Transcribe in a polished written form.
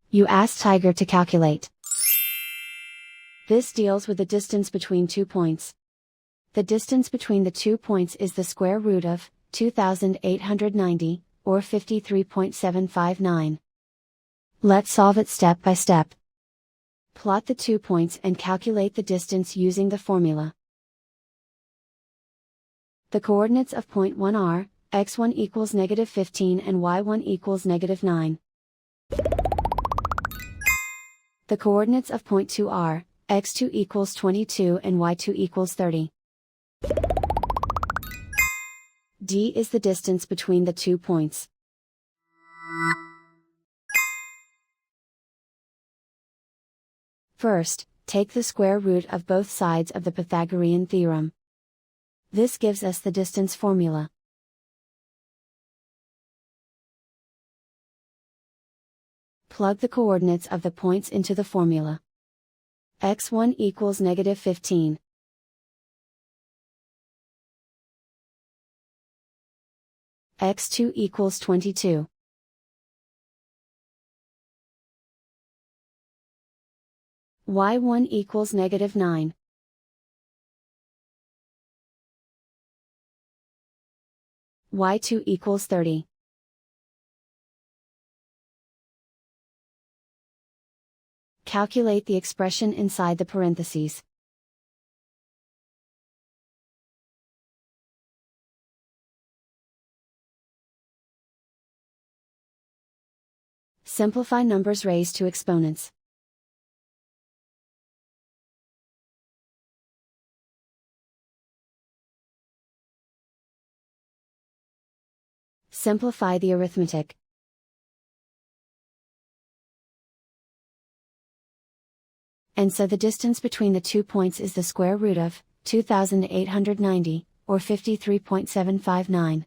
You ask Tiger to calculate. This deals with the distance between 2 points. The distance between the 2 points is the square root of 2890, or 53.759. Let's solve it step by step. Plot the 2 points and calculate the distance using the formula. The coordinates of point 1 are, x1 equals -15 and y1 equals -9. The coordinates of point 2 are, x2 equals 22 and y2 equals 30. D is the distance between the 2 points. First, take the square root of both sides of the Pythagorean theorem. This gives us the distance formula. Plug the coordinates of the points into the formula. x1 equals -15. x2 equals 22. y1 equals -9. y2 equals 30. Calculate the expression inside the parentheses. Simplify numbers raised to exponents. Simplify the arithmetic. And so the distance between the 2 points is the square root of 2890, or 53.759.